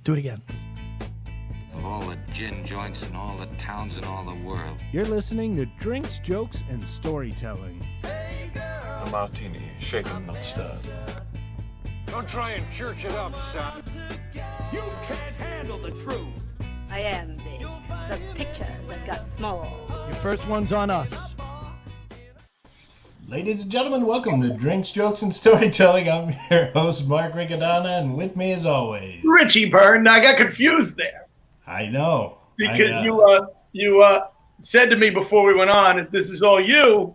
Do it again. Of all the gin joints in all the towns in all the world. You're listening to Drinks, Jokes, and Storytelling. A martini, shaken, not stirred. Don't try and church it up, son. You can't handle the truth. I am the picture that got small. Your first one's on us. Ladies and gentlemen, welcome to Drinks, Jokes, and Storytelling. I'm your host, Mark Riccadonna, and with me as always... Richie Byrne. I got confused there. I know. Because you said to me before we went on, this is all you.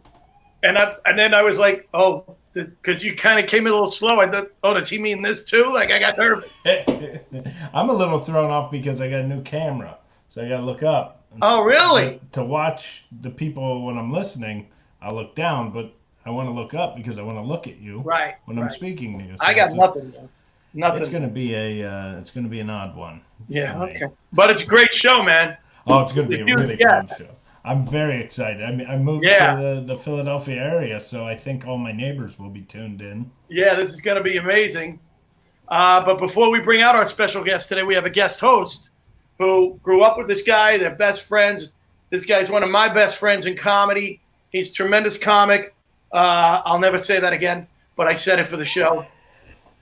And then I was like, oh, because you kind of came in a little slow. I thought, oh, does he mean this too? Like, I got nervous. I'm a little thrown off because I got a new camera, so I got to look up. Oh, really? To watch the people when I'm listening, I look down, but I want to look up because I want to look at you when I'm speaking to you. So I got nothing. Nothing. It's gonna be an odd one. Yeah, okay. But it's a great show, man. Oh, it's gonna be a really fun show. I'm very excited. I mean, I moved to the Philadelphia area, so I think all my neighbors will be tuned in. Yeah, this is going to be amazing. But before we bring out our special guest today, we have a guest host who grew up with this guy. They're best friends. This guy's one of my best friends in comedy. He's a tremendous comic. I'll never say that again, but I said it for the show.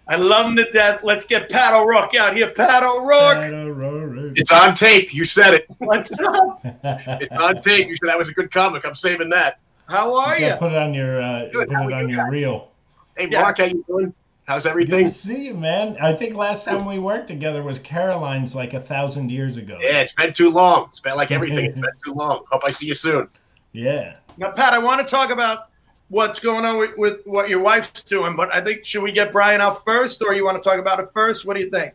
I love him to death. Let's get Pat O'Rourke out here. Pat O'Rourke. It's on tape. You said it. What's up? It's on tape. You said that was a good comic. I'm saving that. How are you? Put it on your reel. Hey, Mark, how you doing? How's everything? Good to see you, man. I think last time we worked together was Caroline's like 1,000 years ago. Yeah, it's been too long. It's been like everything. It's been too long. Hope I see you soon. Yeah. Now, Pat, I want to talk about what's going on with what your wife's doing, but I think, should we get Brian out first, or you want to talk about it first? What do you think?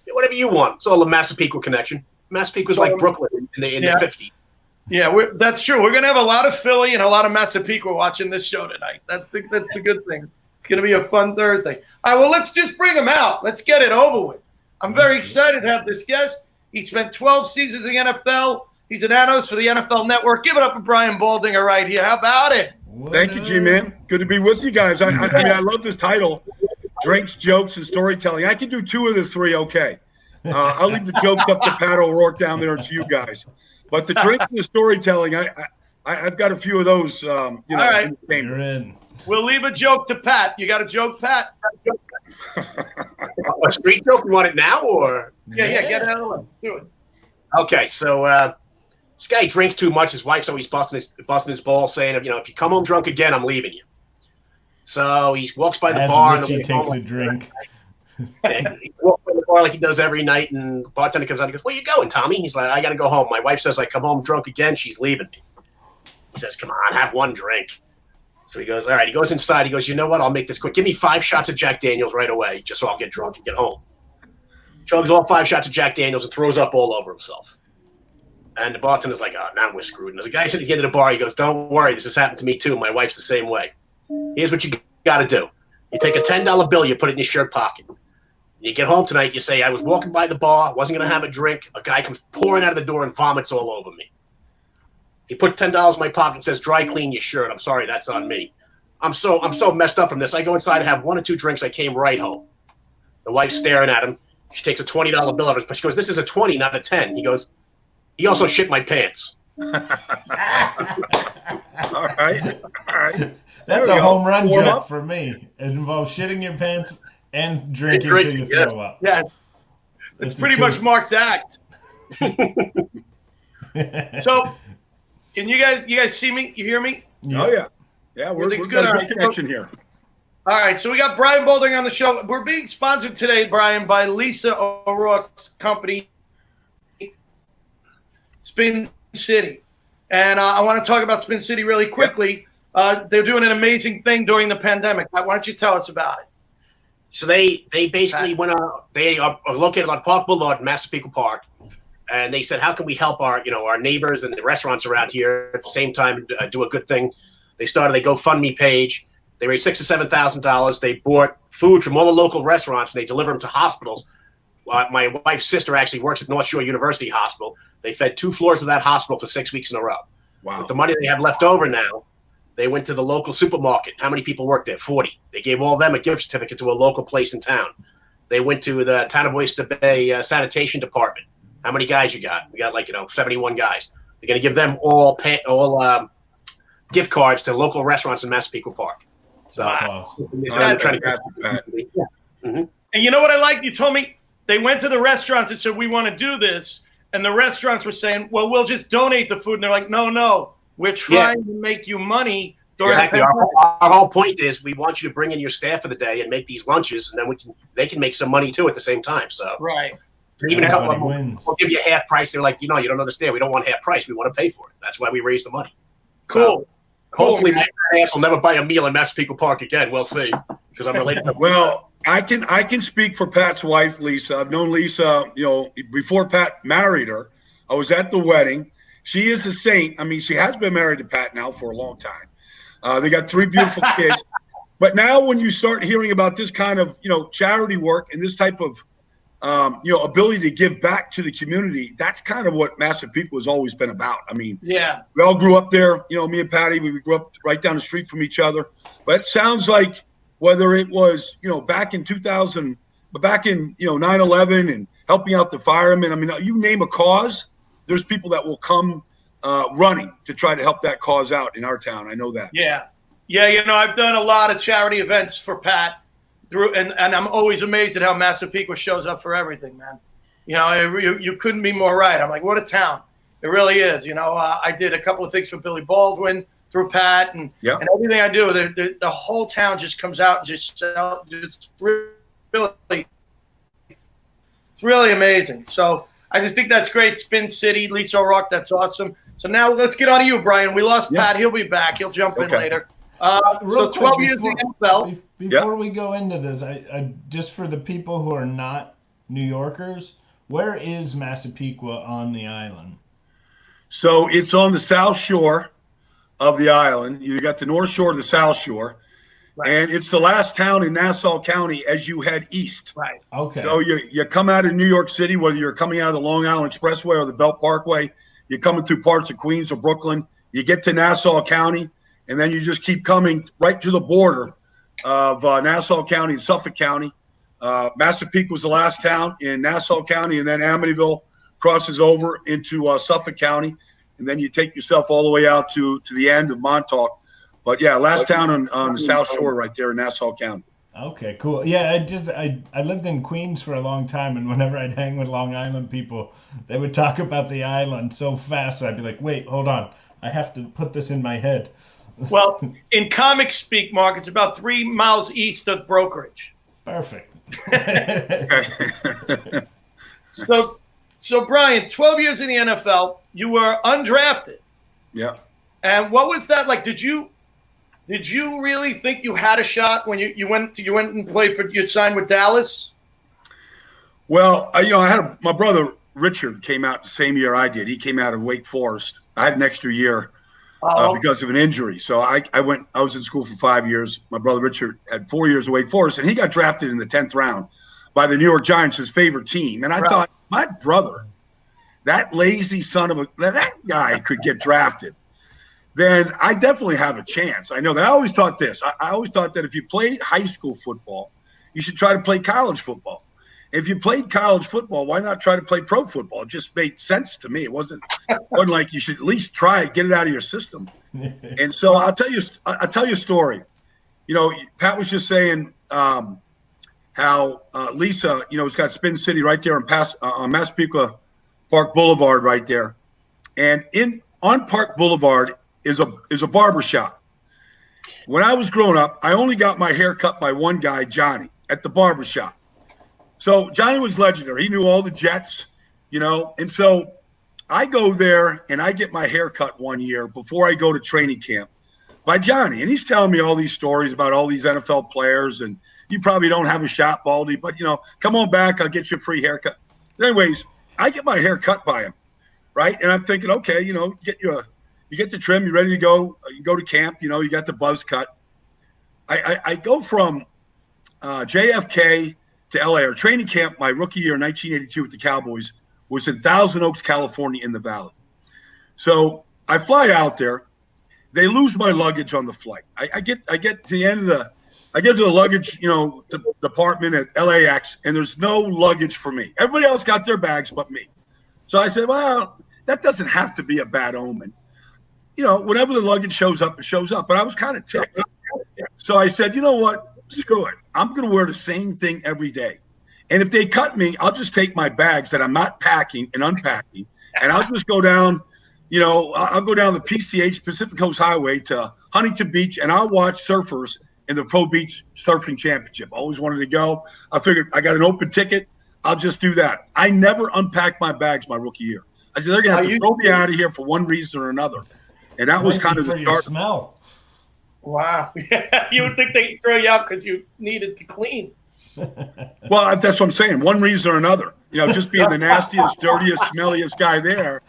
Yeah, whatever you want. It's all the Massapequa connection. Massapequa's like Brooklyn in the 50s. Yeah, that's true. We're going to have a lot of Philly and a lot of Massapequa watching this show tonight. That's the good thing. It's going to be a fun Thursday. All right, well, let's just bring him out. Let's get it over with. I'm very excited to have this guest. He spent 12 seasons in the NFL. He's an analyst for the NFL Network. Give it up for Brian Baldinger right here. How about it? Thank you, G-Man. Good to be with you guys. I mean, I love this title, Drinks, Jokes, and Storytelling. I can do two of the three okay. I'll leave the jokes up to Pat O'Rourke down there and to you guys. But the drinks and the storytelling, I've got a few of those, All right. You're in. We'll leave a joke to Pat. You got a joke, Pat? A street joke? You want it now, or? Yeah, get it out of the way. Do it. Okay, so this guy drinks too much. His wife's always busting his balls, saying, if you come home drunk again, I'm leaving you. So he walks by the bar. Richie takes a drink. He walks by the bar like he does every night, and the bartender comes out and he goes, "Where you going, Tommy?" He's like, "I got to go home. My wife says I come home drunk again. She's leaving me." He says, "Come on, have one drink." So he goes, all right. He goes inside. He goes, "You know what? I'll make this quick. Give me 5 shots of Jack Daniels right away, just so I'll get drunk and get home." Chugs all 5 shots of Jack Daniels and throws up all over himself. And the bartender's like, "Oh, now we're screwed." And there's a guy sitting at the end of the bar. He goes, "Don't worry. This has happened to me too. My wife's the same way. Here's what you got to do. You take a $10 bill. You put it in your shirt pocket. You get home tonight. You say, I was walking by the bar. Wasn't going to have a drink. A guy comes pouring out of the door and vomits all over me. He put $10 in my pocket and says, dry clean your shirt. I'm sorry. That's on me. I'm so messed up from this. I go inside and have 1 or 2 drinks. I came right home. The wife's staring at him. She takes a $20 bill out of his, but she goes, this is a 20, not a 10. He goes, he also shit my pants. All right. That's a home run joke for me. It involves shitting your pants and drinking till you throw up. Yeah, it's pretty much Mark's act. So, can you guys see me? You hear me? Yeah. Oh yeah, we're got a good connection here. All right, so we got Brian Baldinger on the show. We're being sponsored today, Brian, by Lisa O'Rourke's company, Spin City. And I want to talk about Spin City really quickly. They're doing an amazing thing during the pandemic. Why don't you tell us about it? So they basically went out. They are located on Park Boulevard, Massapequa Park, and they said, how can we help our neighbors and the restaurants around here at the same time do a good thing? They started a GoFundMe page. They raised $6,000 to $7,000. They bought food from all the local restaurants and they delivered them to hospitals. My wife's sister actually works at North Shore University Hospital. They fed 2 floors of that hospital for 6 weeks in a row. Wow. With the money they have left over now, they went to the local supermarket. How many people work there? 40. They gave all them a gift certificate to a local place in town. They went to the Town of Oyster Bay sanitation department. How many guys you got? We got 71 guys. They're going to give them all gift cards to local restaurants in Massapequa Park. So that's awesome. And you know what I like? You told me they went to the restaurants and said, we want to do this. And the restaurants were saying, well, we'll just donate the food. And they're like, no, we're trying to make you money. Exactly. Our whole point is we want you to bring in your staff for the day and make these lunches, and then they can make some money too at the same time. So right. Even a couple of them will give you half price. They're like, you don't understand. We don't want half price. We want to pay for it. That's why we raise the money. Cool. Hopefully, my ass will never buy a meal in Massapequa Park again. We'll see, because I'm related. Well, I can speak for Pat's wife, Lisa. I've known Lisa, before Pat married her. I was at the wedding. She is a saint. I mean, she has been married to Pat now for a long time. They got 3 beautiful kids. But now when you start hearing about this kind of, charity work and this type of, ability to give back to the community, that's kind of what Massapequa has always been about. I mean, yeah, we all grew up there. Me and Patty, we grew up right down the street from each other. But it sounds like whether it was, back in 2000, but back in, 9/11 and helping out the firemen. I mean, you name a cause, there's people that will come running to try to help that cause out in our town. I know that. Yeah. I've done a lot of charity events for Pat and I'm always amazed at how Massapequa shows up for everything, man. You couldn't be more right. I'm like, what a town. It really is. I did a couple of things for Billy Baldwin through Pat and everything I do, the whole town just comes out and just sells. It's really amazing. So I just think that's great. Spin City, Lisa O'Rourke, that's awesome. So now let's get on to you, Brian. We lost Pat. He'll be back. He'll jump in later. So 12 years in the NFL. Before we go into this, I just for the people who are not New Yorkers, where is Massapequa on the island? So it's on the south shore of the island. You got the north shore, the south shore. Right. And it's the last town in Nassau County as you head east. Right. Okay. So you come out of New York City, whether you're coming out of the Long Island Expressway or the Belt Parkway, you're coming through parts of Queens or Brooklyn, you get to Nassau County, and then you just keep coming right to the border of Nassau County and Suffolk County. Massapequa was the last town in Nassau County, and then Amityville crosses over into Suffolk County, and then you take yourself all the way out to the end of Montauk. But yeah, last town on the South Shore right there in Nassau County. Okay, cool. Yeah, I lived in Queens for a long time, and whenever I'd hang with Long Island people, they would talk about the island so fast, I'd be like, wait, hold on. I have to put this in my head. Well, in comic speak, Mark, it's about 3 miles east of Brokerage. Perfect. So Brian, 12 years in the NFL, you were undrafted. Yeah. And what was that like? Did you really think you had a shot when you went and played you signed with Dallas? Well, I had my brother Richard came out the same year I did. He came out of Wake Forest. I had an extra year because of an injury. So I was in school for 5 years. My brother Richard had 4 years of Wake Forest, and he got drafted in the 10th round by the New York Giants, his favorite team. And I thought, my brother, that lazy son of that guy could get drafted. Then I definitely have a chance. I know that. I always thought this. I always thought that if you played high school football, you should try to play college football. If you played college football, why not try to play pro football? It just made sense to me. It wasn't like you should at least try it, get it out of your system. And so I'll tell you a story. Pat was just saying how Lisa, has got Spin City right there on Massapequa Park Boulevard right there. And on Park Boulevard is a barber shop. When I was growing up, I only got my hair cut by one guy, Johnny, at the barber shop. So Johnny was legendary. He knew all the Jets, and so I go there and I get my hair cut one year before I go to training camp by Johnny. And he's telling me all these stories about all these NFL players, and you probably don't have a shot, Baldy, but, come on back. I'll get you a free haircut. Anyways, I get my hair cut by him, right? And I'm thinking, okay, you get the trim, you're ready to go. You go to camp, you got the buzz cut. I go from JFK to LA. Our training camp, my rookie year, 1982 with the Cowboys, was in Thousand Oaks, California in the Valley. So I fly out there. They lose my luggage on the flight. I get to the end of I get to the luggage, department at LAX, and there's no luggage for me. Everybody else got their bags but me. So I said, well, that doesn't have to be a bad omen. Whenever the luggage shows up, it shows up. But I was kind of ticked. So I said, you know what? Screw it. I'm going to wear the same thing every day. And if they cut me, I'll just take my bags that I'm not packing and unpacking, and I'll just go down, I'll go down the PCH, Pacific Coast Highway, to Huntington Beach, and I'll watch surfers in the Pro Beach Surfing Championship. I always wanted to go. I figured I got an open ticket. I'll just do that. I never unpacked my bags my rookie year. I said, they're going to have to throw me out of here for one reason or another. And that was kind of the start. Smell. Wow. You would think they'd throw you out because you needed to clean. Well, that's what I'm saying. One reason or another. Just being the nastiest, dirtiest, smelliest guy there.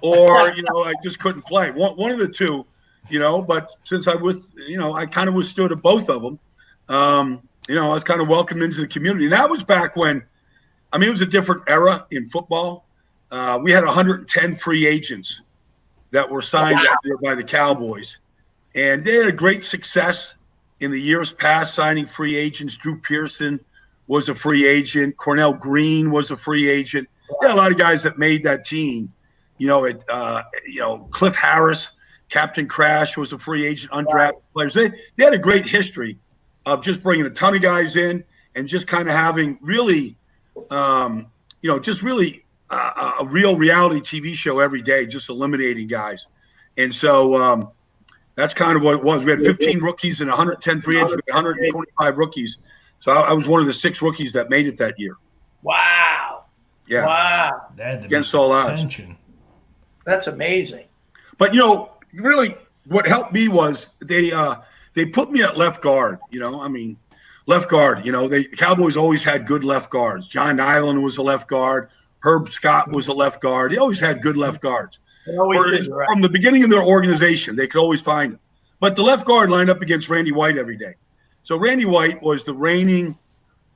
Or, I just couldn't play. One of the two, but since I kind of withstood at both of them, I was kind of welcomed into the community. And that was back when, it was a different era in football. We had 110 free agents that were signed out there by the Cowboys. And they had a great success in the years past signing free agents. Drew Pearson was a free agent. Cornell Green was a free agent. There had a lot of guys that made that team. Cliff Harris, Captain Crash was a free agent, undrafted players. They had a great history of just bringing a ton of guys in and just kind of having really, a real reality TV show every day, just eliminating guys. And so that's kind of what it was. We had 15 rookies and 110 free agents, 125 rookies. So I was one of the 6 rookies that made it that year. Wow. Yeah. Wow. Against all odds. That's amazing. But, really what helped me was they put me at left guard, left guard. The Cowboys always had good left guards. John Island was a left guard. Herb Scott was a left guard. They always had good left guards. From the beginning of their organization, they could always find them. But the left guard lined up against Randy White every day. So Randy White was the reigning,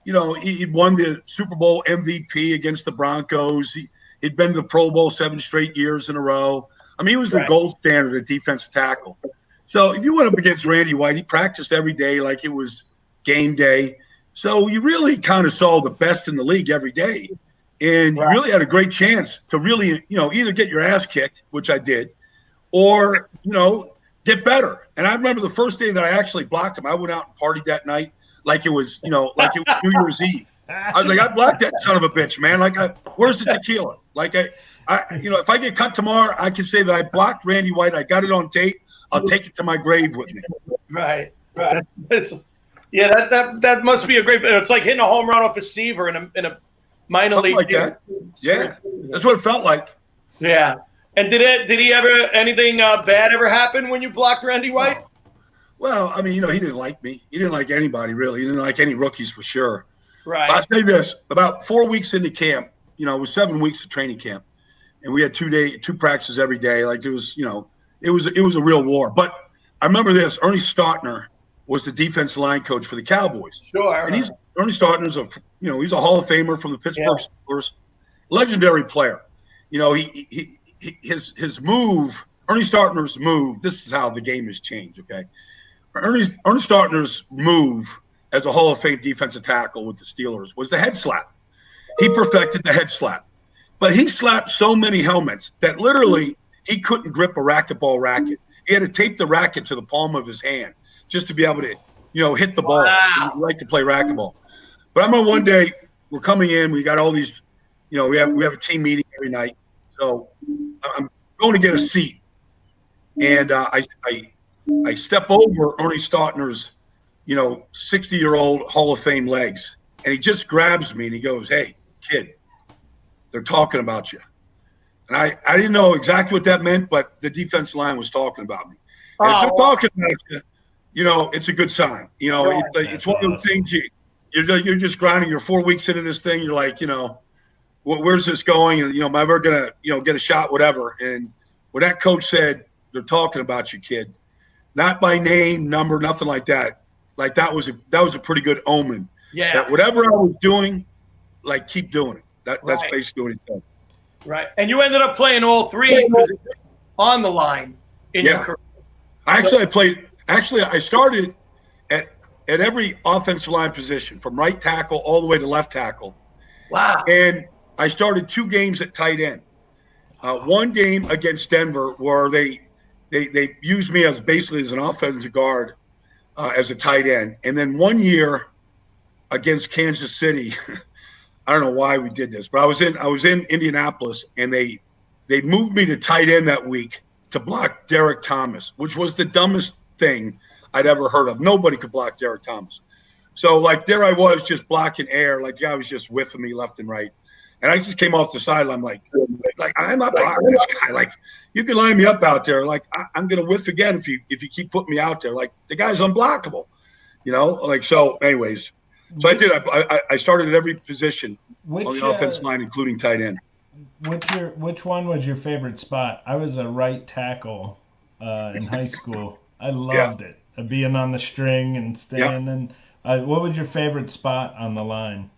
he'd won the Super Bowl MVP against the Broncos. He'd been to the Pro Bowl 7 straight years in a row. He was the gold standard at defensive tackle. So if you went up against Randy White, he practiced every day like it was game day. So you really kind of saw the best in the league every day. And you really had a great chance to really, either get your ass kicked, which I did, or, get better. And I remember the first day that I actually blocked him, I went out and partied that night like it was, like it was New Year's Eve. I was like, I blocked that son of a bitch, man. Where's the tequila? If I get cut tomorrow, I can say that I blocked Randy White. I got it on tape. I'll take it to my grave with me. Right. That must be a great. It's like hitting a home run off a Seaver in a minor league. Like that. Yeah, that's what it felt like. Yeah. And did he ever anything bad ever happen when you blocked Randy White? Well, he didn't like me. He didn't like anybody really. He didn't like any rookies for sure. Right. I'll tell you this: about 4 weeks into camp, it was 7 weeks of training camp, and we had 2 practices every day. Like it was a real war. But I remember this: Ernie Stautner was the defensive line coach for the Cowboys. Sure. And Ernie Stautner's he's a Hall of Famer from the Pittsburgh Steelers, legendary player. His move, Ernie Stautner's move. This is how the game has changed. Okay, Ernie Stautner's move as a Hall of Fame defensive tackle with the Steelers was the head slap. He perfected the head slap, but he slapped so many helmets that literally he couldn't grip a racquetball racket. He had to tape the racket to the palm of his hand just to be able to, hit the ball. Wow. He liked to play racquetball. But I remember one day we're coming in, we got all these, we have a team meeting every night. So I'm going to get a seat, and I step over Ernie Stautner's, 60-year-old Hall of Fame legs, and he just grabs me and he goes, "Hey, kid, they're talking about you." And I didn't know exactly what that meant, but the defensive line was talking about me. And if they're talking about you, it's a good sign. It's one of those things you're just grinding. You're 4 weeks into this thing. You're like, where's this going? And, am I ever going to, get a shot, whatever. And when that coach said, "They're talking about you, kid," not by name, number, nothing like that. Like that was a pretty good omen. Yeah. That whatever I was doing, keep doing it. That's basically what he said. Right. And you ended up playing all 3 on the line in your career. I started at at every offensive line position, from right tackle all the way to left tackle. Wow. And I started 2 games at tight end. One game against Denver where they used me as basically as an offensive guard as a tight end. And then 1 year against Kansas City, I don't know why we did this, but I was in Indianapolis, and they moved me to tight end that week to block Derek Thomas, which was the dumbest thing I'd ever heard of. Nobody could block Derek Thomas. So, like, there I was just blocking air. Like, the guy was just whiffing me left and right. And I just came off the sideline like I'm not blocking this guy. Like, you can line me up out there. Like, I'm going to whiff again if you keep putting me out there. Like, the guy's unblockable, Like, so, anyways. So I did. I started at every position on the offensive line, including tight end. Which one was your favorite spot? I was a right tackle in high school. I loved it. Being on the string and standing. What was your favorite spot on the line?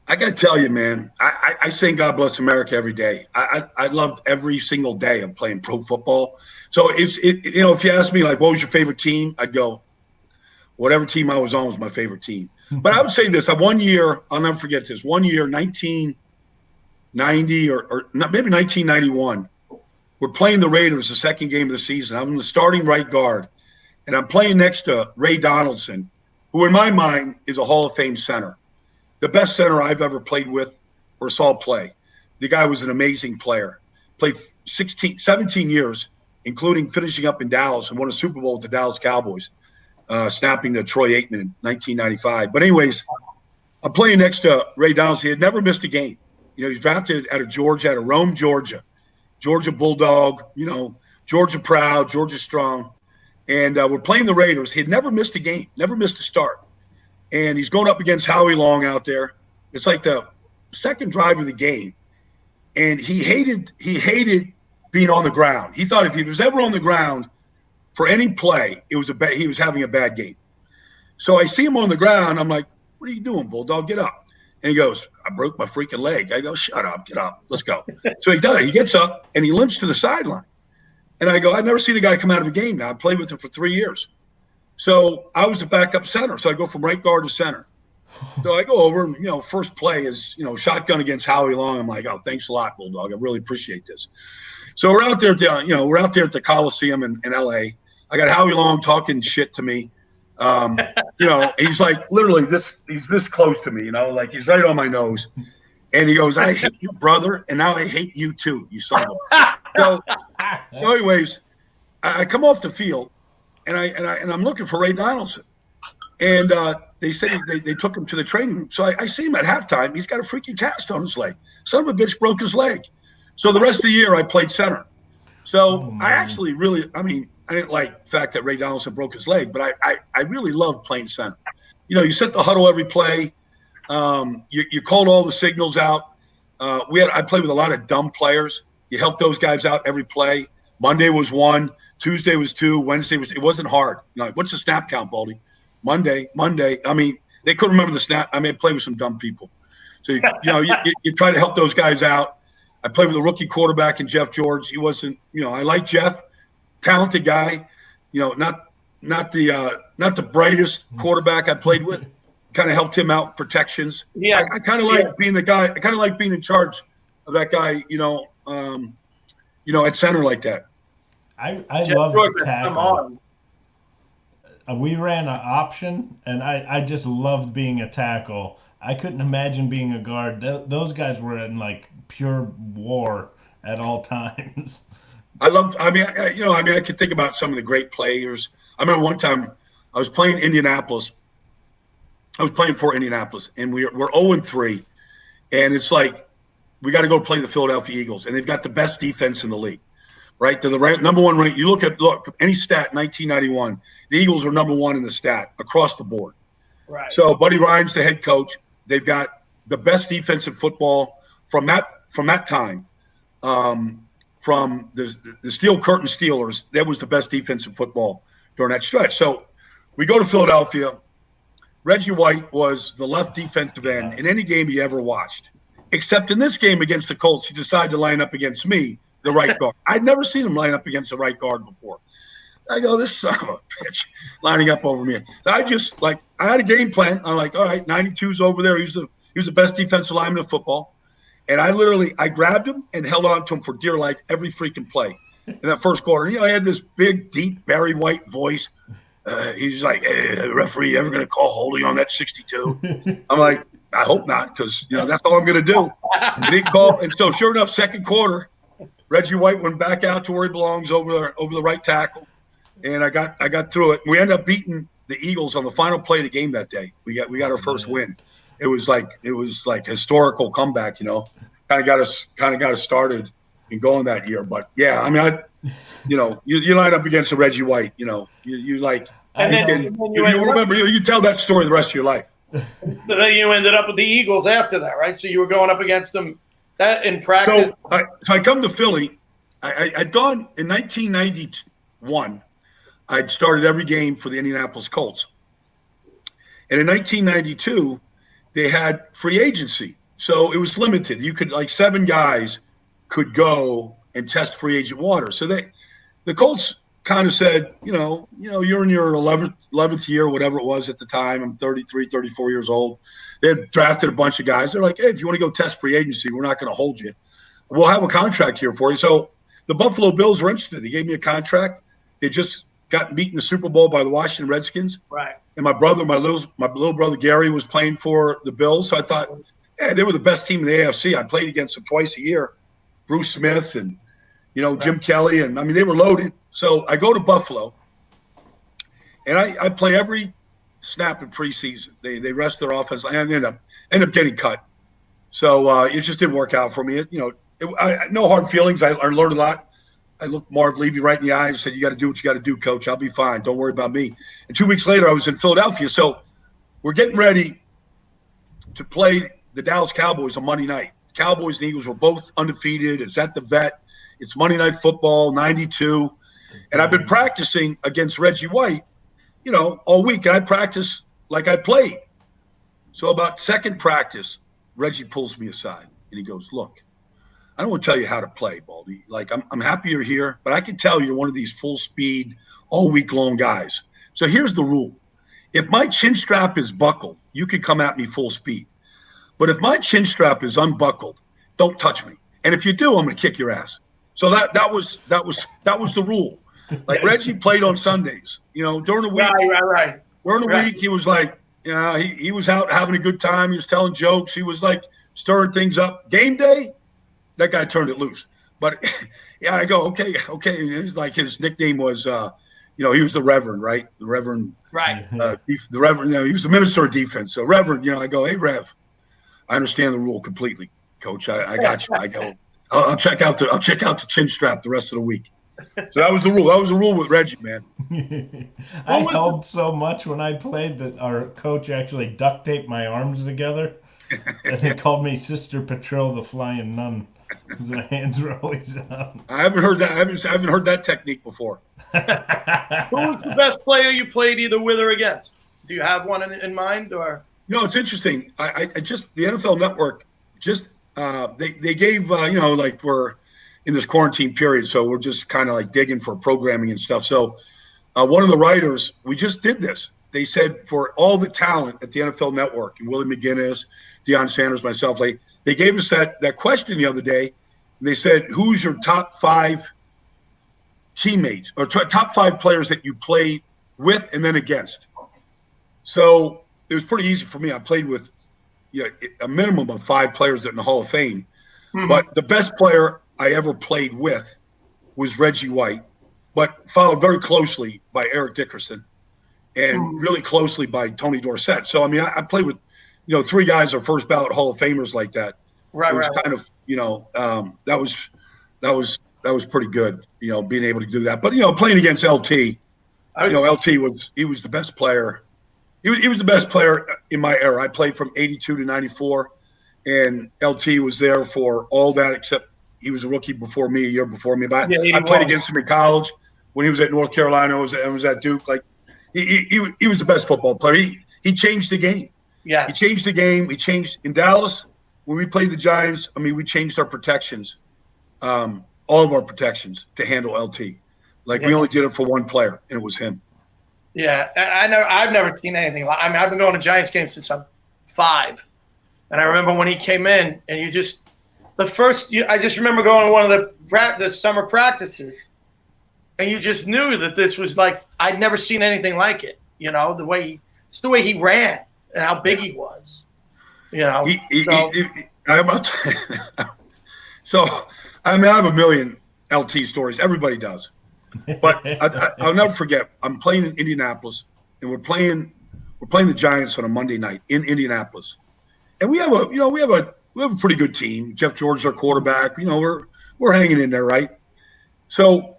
I got to tell you, man, I sing God Bless America every day. I loved every single day of playing pro football. So if you ask me, like, what was your favorite team, I'd go, whatever team I was on was my favorite team. But I would say this. One year, I'll never forget this. 1 year, 1990 or maybe 1991, we're playing the Raiders the second game of the season. I'm the starting right guard, and I'm playing next to Ray Donaldson, who in my mind is a Hall of Fame center. The best center I've ever played with or saw play. The guy was an amazing player. Played 17 years, including finishing up in Dallas and won a Super Bowl with the Dallas Cowboys, snapping to Troy Aikman in 1995. But anyways, I'm playing next to Ray Donaldson. He had never missed a game. He's drafted out of Rome, Georgia. Georgia Bulldog, Georgia proud, Georgia strong. And we're playing the Raiders. He had never missed a game, never missed a start. And he's going up against Howie Long out there. It's like the second drive of the game. And he hated being on the ground. He thought if he was ever on the ground for any play, he was having a bad game. So I see him on the ground. I'm like, what are you doing, Bulldog? Get up. And he goes, I broke my freaking leg. I go, shut up, get up, let's go. So he does. He gets up and he limps to the sideline. And I go, I've never seen a guy come out of a game now. I played with him for 3 years. So I was the backup center. So I go from right guard to center. So I go over and, first play is, shotgun against Howie Long. I'm like, oh, thanks a lot, Bulldog. I really appreciate this. So we're out there, we're out there at the Coliseum in LA. I got Howie Long talking shit to me. He's like literally he's this close to me, like he's right on my nose. And he goes, I hate you, brother. And now I hate you too, you son of a. So anyways, I come off the field and I'm looking for Ray Donaldson. And they said they took him to the training room. So I see him at halftime. He's got a freaking cast on his leg. Son of a bitch broke his leg. So the rest of the year I played center. So I actually really, I didn't like the fact that Ray Donaldson broke his leg, but I really loved playing center. You set the huddle every play. You called all the signals out. I played with a lot of dumb players. You helped those guys out every play. Monday was 1, Tuesday was 2, Wednesday it wasn't hard. What's the snap count, Baldy? Monday. They couldn't remember the snap. I played with some dumb people. So you try to help those guys out. I played with a rookie quarterback in Jeff George. He wasn't, I like Jeff, talented guy, not the brightest quarterback I played with. Kind of helped him out protections. Yeah, I kind of like being the guy. I kind of like being in charge of that guy. At center like that. I love the tackle. We ran an option, and I just loved being a tackle. I couldn't imagine being a guard. Those guys were in like pure war at all times. I could think about some of the great players. I remember one time I was playing Indianapolis. I was playing for Indianapolis, and we're 0-3, and it's like we got to go play the Philadelphia Eagles, and they've got the best defense in the league, right? They're the number one ranked. You look any stat in 1991, the Eagles were number one in the stat across the board. Right. So Buddy Ryan's the head coach. They've got the best defense in football from that time. From the Steel Curtain Steelers, that was the best defense in football during that stretch. So we go to Philadelphia. Reggie White was the left defensive end in any game he ever watched, except in this game against the Colts, he decided to line up against me, the right guard. I'd never seen him line up against the right guard before. I go, this son of a bitch lining up over me. So I had a game plan. I'm like, all right, 92's over there. He was the best defensive lineman in football. And I grabbed him and held on to him for dear life every freaking play in that first quarter. He had this big, deep Barry White voice. He's like, hey, referee, you ever going to call holding on that 62? I'm like, I hope not, because that's all I'm going to do. And he called, and so sure enough, second quarter, Reggie White went back out to where he belongs over the right tackle, and I got through it. We ended up beating the Eagles on the final play of the game that day. We got our first win. It was like historical comeback, kind of got us started and going that year. But yeah, I mean, you line up against a Reggie White, you like, and then you remember, you tell that story the rest of your life. So then you ended up with the Eagles after that, right? So you were going up against them that in practice. So I come to Philly. I'd gone in 1991. I'd started every game for the Indianapolis Colts. And in 1992, they had free agency. So it was limited. You could, 7 guys could go and test free agent water. So the Colts kind of said, you're in your 11th year, whatever it was at the time. I'm 33, 34 years old. They had drafted a bunch of guys. They're like, hey, if you want to go test free agency, we're not going to hold you. We'll have a contract here for you. So the Buffalo Bills were interested. They gave me a contract. They just got beat in the Super Bowl by the Washington Redskins. Right. And my little brother Gary was playing for the Bills. So I thought, hey, they were the best team in the AFC. I played against them twice a year. Bruce Smith and, Jim Kelly. And, I mean, they were loaded. So I go to Buffalo, and I play every snap in preseason. They rest their offense. I end up getting cut. So it just didn't work out for me. No hard feelings. I learned a lot. I looked Marv Levy right in the eye and said, you got to do what you got to do, coach. I'll be fine. Don't worry about me. And 2 weeks later, I was in Philadelphia. So we're getting ready to play the Dallas Cowboys on Monday night. Cowboys and Eagles were both undefeated. It's at the Vet. It's Monday Night Football, 92. And I've been practicing against Reggie White, all week. And I practice like I played. So about second practice, Reggie pulls me aside and he goes, look, I don't want to tell you how to play, Baldy. I'm happy you're here, but I can tell you're one of these full speed, all week long guys. So here's the rule. If my chin strap is buckled, you can come at me full speed. But if my chin strap is unbuckled, don't touch me. And if you do, I'm going to kick your ass. So that was the rule. Reggie played on Sundays, during the week. Right. During the week, he was like, he was out having a good time. He was telling jokes. He was stirring things up. Game day, that guy turned it loose. But yeah, I go, okay. It was his nickname was, he was the Reverend, right? The Reverend, right? The Reverend. He was the minister of defense. So Reverend, I go, hey Rev, I understand the rule completely, Coach. I got you. I go, I'll check out the chin strap the rest of the week. So that was the rule. That was the rule with Reggie, man. I held so much when I played that our coach actually duct taped my arms together, and they called me Sister Patrol the Flying Nun because my hands were always out. I haven't heard that. I haven't heard that technique before. Who was the best player you played either with or against? Do you have one in mind, or? It's interesting. I just the NFL Network just they gave we're in this quarantine period, so we're just kind of digging for programming and stuff. So one of the writers, we just did this. They said for all the talent at the NFL Network, and Willie McGinnis, Deion Sanders, myself, they gave us that question the other day. And they said, who's your top 5 teammates or top 5 players that you played with and then against? So it was pretty easy for me. I played with a minimum of 5 players that are in the Hall of Fame. Mm-hmm. But the best player I ever played with was Reggie White, but followed very closely by Eric Dickerson and really closely by Tony Dorsett. So, I mean, I played with, 3 guys are first ballot Hall of Famers like that. Right. It was kind of, that was pretty good, being able to do that. But, playing against LT, LT was the best player. He was the best player in my era. I played from 82 to 94, and LT was there for all that except he was a rookie before me, a year before me. But I played against him in college when he was at North Carolina. I was at Duke. He was the best football player. He changed the game. Yeah, he changed the game. He changed in Dallas when we played the Giants. I mean, we changed our protections, all of our protections to handle LT. Like we only did it for one player, and it was him. Yeah, I've never seen anything like. I mean, I've been going to Giants games since I'm 5, and I remember when he came in, and I just remember going to one of the summer practices, and you just knew that this was like I'd never seen anything like it. You know, the way he ran and how big he was. You know, so I mean, I have a million LT stories. Everybody does. But I'll never forget. I'm playing in Indianapolis, and we're playing the Giants on a Monday night in Indianapolis, and we have a pretty good team. Jeff George is our quarterback. You know, we're hanging in there, right? So,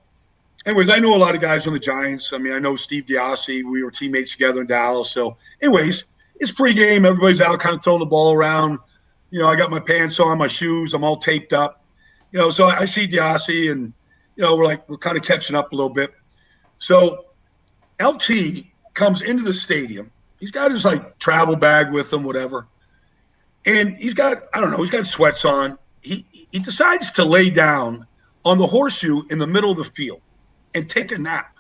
anyways, I know a lot of guys on the Giants. I mean, I know Steve Diassi. We were teammates together in Dallas. So, anyways, it's pregame. Everybody's out, kind of throwing the ball around. You know, I got my pants on, my shoes. I'm all taped up. You know, so I see Diassi and. You know, we're kind of catching up a little bit. So LT comes into the stadium. He's got his like travel bag with him, whatever. And he's got sweats on. He decides to lay down on the horseshoe in the middle of the field and take a nap.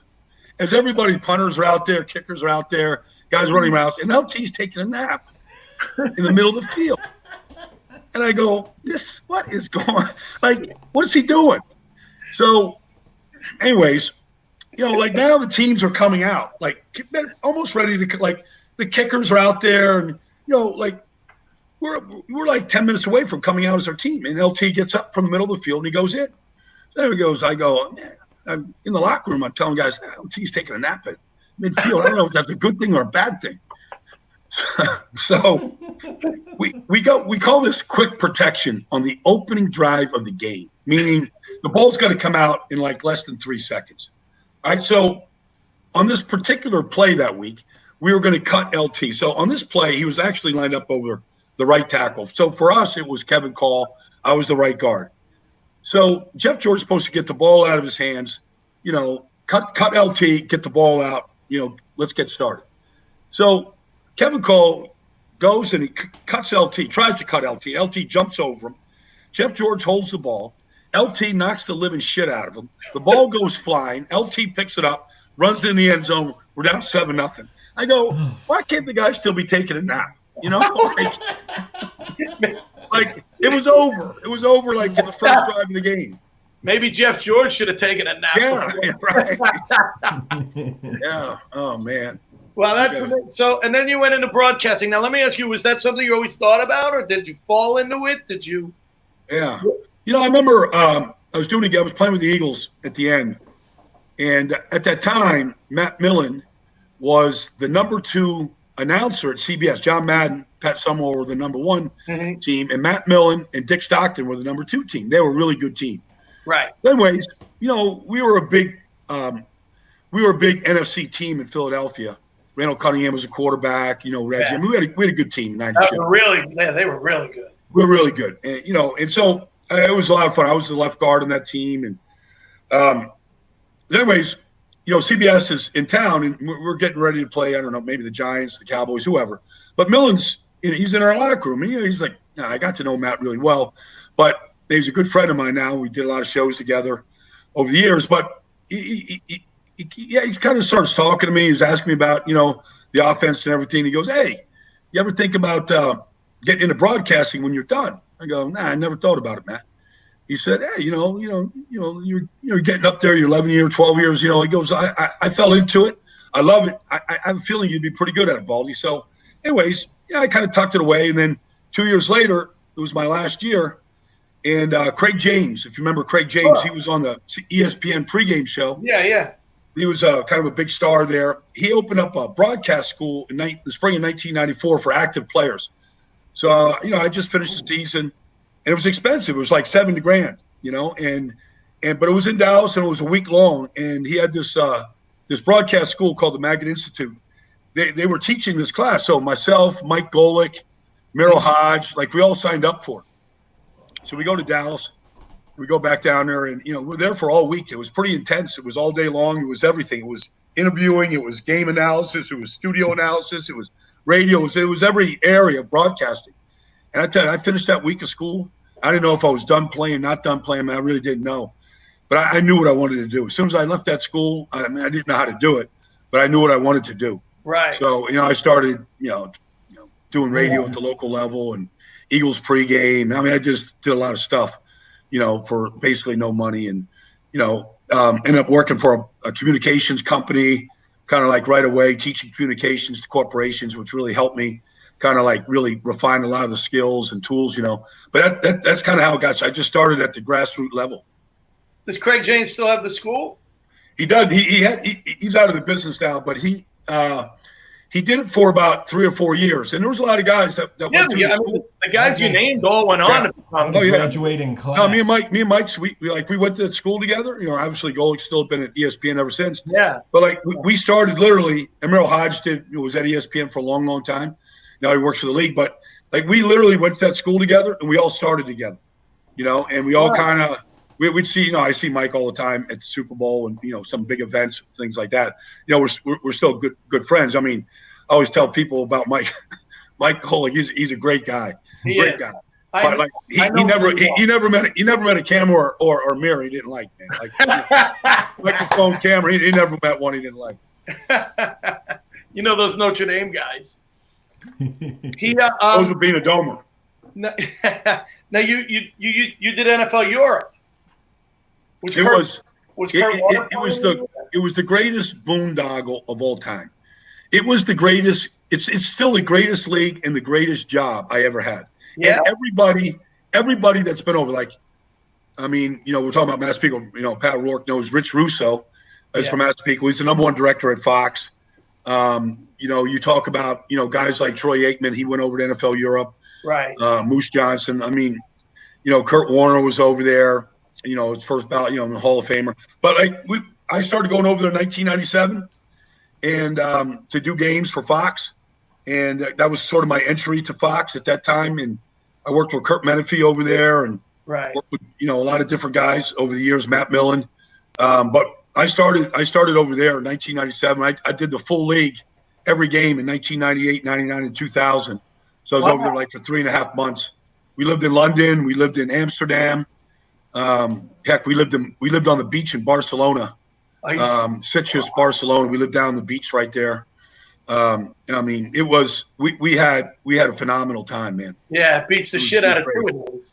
As everybody, punters are out there, kickers are out there, guys running routes, and LT's taking a nap in the middle of the field. And I go, what is going on? Like, what is he doing? So, anyways, you know, like now the teams are coming out, like they're almost ready to, like the kickers are out there, and you know, like we're like 10 minutes away from coming out as our team, and LT gets up from the middle of the field and he goes in. There he goes. I go, man, I'm in the locker room. I'm telling guys, LT's taking a nap at midfield. I don't know if that's a good thing or a bad thing. So we call this quick protection on the opening drive of the game, meaning the ball's got to come out in like less than 3 seconds. All right, so on this particular play that week, we were going to cut LT. So on this play, he was actually lined up over the right tackle. So for us, it was Kevin Call. I was the right guard. So Jeff George is supposed to get the ball out of his hands, you know, cut LT, get the ball out, you know, let's get started. So Kevin Cole goes and he cuts LT, tries to cut LT. LT jumps over him. Jeff George holds the ball. LT knocks the living shit out of him. The ball goes flying. LT picks it up, runs in the end zone. We're down 7-0. I go, why can't the guy still be taking a nap? You know, like it was over. It was over like in the first drive of the game. Maybe Jeff George should have taken a nap. Yeah, right. Yeah. Oh man. Well, that's so. And then you went into broadcasting. Now, let me ask you: was that something you always thought about, or did you fall into it? Did you? Yeah. You know, I remember I was playing with the Eagles at the end, and at that time, Matt Millen was the number 2 announcer at CBS. John Madden, Pat Summerall were the number 1 team, and Matt Millen and Dick Stockton were the number 2 team. They were a really good team. Right. Anyways, you know, we were a big NFC team in Philadelphia. Randall Cunningham was a quarterback. You know, Reggie. Yeah. I mean, we had a good team in '92. They were really good. We were really good, and you know, and so it was a lot of fun. I was the left guard on that team, and anyways, you know, CBS is in town, and we're getting ready to play. I don't know, maybe the Giants, the Cowboys, whoever. But Millen's, you know, he's in our locker room, and you know, he's like, I got to know Matt really well, but he's a good friend of mine now. We did a lot of shows together over the years, but he kind of starts talking to me. He's asking me about, you know, the offense and everything. He goes, hey, you ever think about getting into broadcasting when you're done? I go, nah, I never thought about it, Matt. He said, hey, you're getting up there. You're 11 years, 12 years. You know, he goes, I fell into it. I love it. I have a feeling you'd be pretty good at it, Baldy. So, anyways, yeah, I kind of tucked it away. And then 2 years later, it was my last year. And Craig James, if you remember Craig James, he was on the ESPN pregame show. Yeah. He was kind of a big star there. He opened up a broadcast school in the spring of 1994 for active players. So, you know, I just finished the season, and it was expensive. It was like $70,000, you know, but it was in Dallas, and it was a week long. And he had this broadcast school called the Magnet Institute. They were teaching this class. So myself, Mike Golick, Merrill Hodge, like we all signed up for it. So we go to Dallas. We go back down there, and, you know, we're there for all week. It was pretty intense. It was all day long. It was everything. It was interviewing. It was game analysis. It was studio analysis. It was radio. It was every area of broadcasting. And I tell you, I finished that week of school. I didn't know if I was done playing, not done playing. I really didn't know. but I knew what I wanted to do. As soon as I left that school, I mean, I didn't know how to do it, but I knew what I wanted to do. Right. So, I started, doing radio at the local level and Eagles pregame. I mean, I just did a lot of stuff, for basically no money, and, ended up working for a communications company, kind of like right away, teaching communications to corporations, which really helped me kind of like really refine a lot of the skills and tools, But that's kind of how it got. So I just started at the grassroots level. Does Craig James still have the school? He does. He's out of the business now, but he did it for about 3 or 4 years, and there was a lot of guys that went through the school. The guys you named all went on to become graduating class. No, me and Mike, we went to school together. Obviously Golding's still been at ESPN ever since. Yeah. But like we started literally, and Merrill Hodge was at ESPN for a long, long time. Now he works for the league, but like we literally went to that school together, and we all started together. And we all kind of we'd see. I see Mike all the time at the Super Bowl and some big events, things like that. We're still good friends. I mean, I always tell people about Mike. Mike Golding, he's a great guy. Great guy. But like he never met a camera or a mirror he didn't like, man. Like microphone, camera, he never met one he didn't like. Those Notre Dame guys. Those were being a domer. Now you did NFL Europe. It was the greatest boondoggle of all time. It was the greatest. It's still the greatest league and the greatest job I ever had. Yeah. And everybody that's been over, like, I mean, we're talking about Massapequa. Pat O'Rourke knows Rich Russo is from Massapequa. He's the #1 director at Fox. You talk about guys like Troy Aikman. He went over to NFL Europe. Right. Moose Johnson. I mean, Kurt Warner was over there. His first bout. In the Hall of Famer. But I started going over there in 1997, and to do games for Fox, and that was sort of my entry to Fox at that time. And I worked with Kurt Menefee over there, and worked with a lot of different guys over the years. Matt Millen. But I started over there in 1997. I did the full league every game in 1998, 99, and 2000. So I was over there like for 3.5 months. We lived in London. We lived in Amsterdam. Heck, we lived on the beach in Barcelona, Sitges, Barcelona. We lived down on the beach right there. I mean, it was we had a phenomenal time, man. Yeah, it beats the shit out of two of those.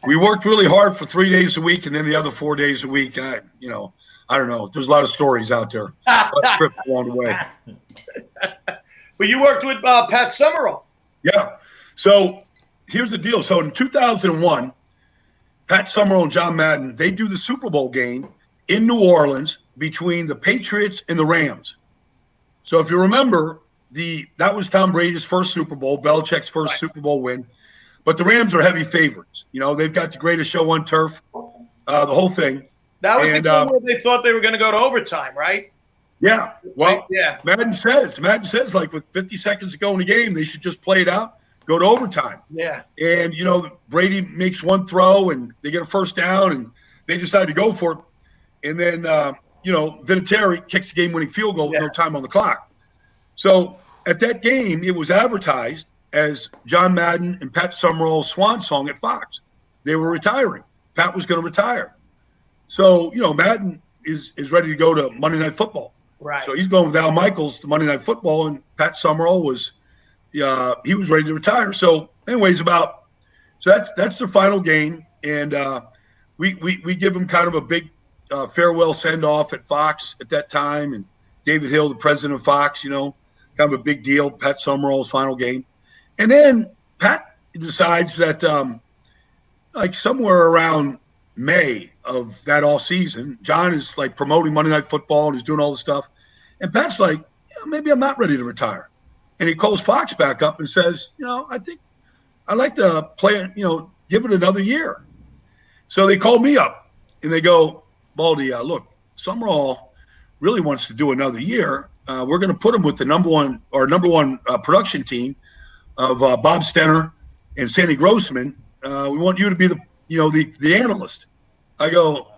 We worked really hard for 3 days a week, and then the other 4 days a week, I don't know. There's a lot of stories out there. Trips along the way. But you worked with Pat Summerall. Yeah. So here's the deal. So in 2001, Pat Summerall and John Madden, they do the Super Bowl game in New Orleans between the Patriots and the Rams. So if you remember, that was Tom Brady's first Super Bowl, Belichick's first Super Bowl win. But the Rams are heavy favorites. They've got the greatest show on turf, the whole thing. That was the game where they thought they were going to go to overtime, right? Yeah. Well, yeah. Madden says, like with 50 seconds to go in the game, they should just play it out, go to overtime. Yeah. And, Brady makes one throw and they get a first down and they decide to go for it. And then, Vinatieri kicks the game-winning field goal with no time on the clock. So at that game, it was advertised as John Madden and Pat Summerall's swan song at Fox. They were retiring. Pat was going to retire. So, Madden is ready to go to Monday Night Football. Right. So he's going with Al Michaels to Monday Night Football, and Pat Summerall was he was ready to retire. So anyways, that's the final game, and we give him kind of a big farewell send-off at Fox at that time, and David Hill, the president of Fox, kind of a big deal, Pat Summerall's final game. And then Pat decides that somewhere around May of that off season, John is like promoting Monday Night Football and he's doing all this stuff. And Pat's like, maybe I'm not ready to retire. And he calls Fox back up and says, I think I'd like to play, give it another year. So they called me up and they go, Baldy, look, Summerall really wants to do another year. We're going to put him with the number one production team of Bob Stenner and Sandy Grossman. We want you to be the analyst. I go,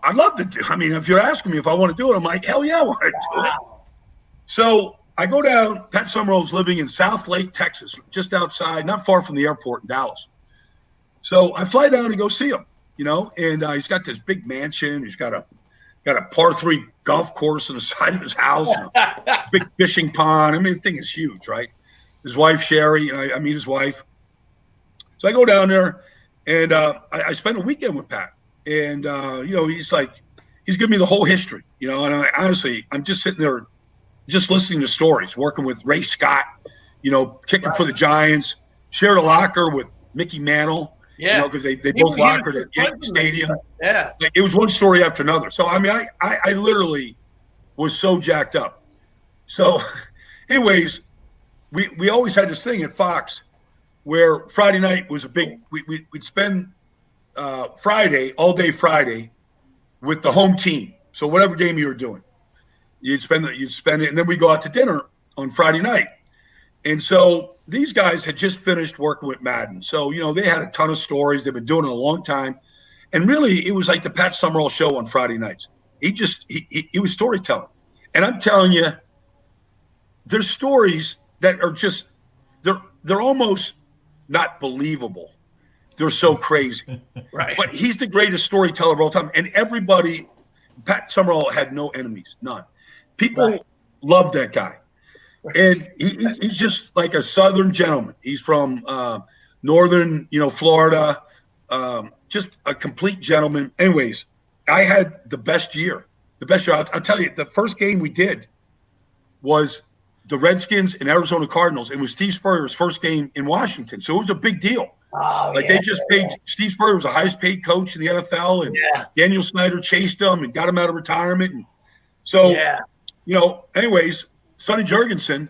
I'd love to do. I mean, if you're asking me if I want to do it, I'm like, hell yeah, I want to do it. So I go down. Pat Summerall's living in South Lake, Texas, just outside, not far from the airport in Dallas. So I fly down to go see him, and he's got this big mansion. He's got a par 3 golf course on the side of his house, and a big fishing pond. I mean, the thing is huge, right? His wife, Sherry, I meet his wife. So I go down there, and I spend a weekend with Pat. And, he's giving me the whole history, and honestly, I'm just sitting there just listening to stories, working with Ray Scott, kicking for the Giants, shared a locker with Mickey Mantle. Yeah, because they both lockered at Yankee Stadium. Yeah, it was one story after another. So I mean, I literally was so jacked up. So, anyways, we always had this thing at Fox where Friday night was a big. We'd spend Friday all day Friday with the home team. So whatever game you were doing, you'd spend it, and then we go out to dinner on Friday night. And so these guys had just finished working with Madden. So, they had a ton of stories. They've been doing it a long time. And really, it was like the Pat Summerall show on Friday nights. He was storytelling. And I'm telling you, there's stories that are just, they're almost not believable. They're so crazy. Right. But he's the greatest storyteller of all time. And everybody, Pat Summerall had no enemies, none. People loved that guy. And he's just like a Southern gentleman. He's from northern, Florida, just a complete gentleman. Anyways, I had the best year. I'll tell you, the first game we did was the Redskins and Arizona Cardinals. It was Steve Spurrier's first game in Washington. So it was a big deal. Oh, they just paid – Steve Spurrier was the highest paid coach in the NFL. And Daniel Snyder chased him and got him out of retirement. And so, anyways – Sonny Jurgensen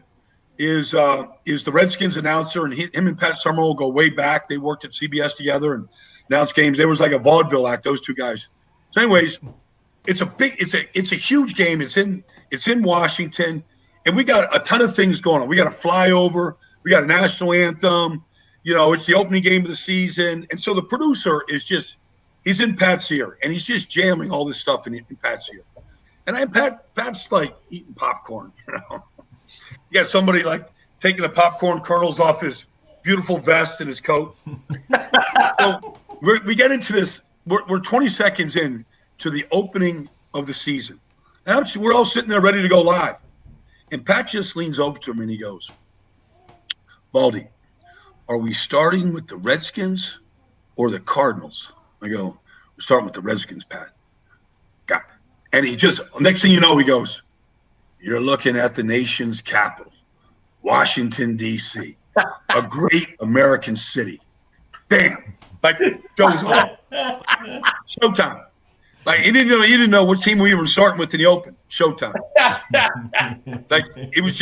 is the Redskins announcer, and him and Pat Summerall go way back. They worked at CBS together and announced games. There was like a vaudeville act, those two guys. So, anyways, it's a huge game. It's in Washington, and we got a ton of things going on. We got a flyover. We got a national anthem. It's the opening game of the season, and so the producer he's in Pat's ear, and he's just jamming all this stuff in Pat's ear. And Pat's like eating popcorn, You got somebody like taking the popcorn kernels off his beautiful vest and his coat. So we get into this. We're 20 seconds in to the opening of the season. And we're all sitting there ready to go live. And Pat just leans over to him and he goes, Baldy, are we starting with the Redskins or the Cardinals? I go, we're starting with the Redskins, Pat. Got it. And he just, next thing you know, he goes, you're looking at the nation's capital, Washington, D.C., a great American city. Bam. Like, goes on. Showtime. Like, he didn't know what team we were starting with in the open. Showtime. Like, it was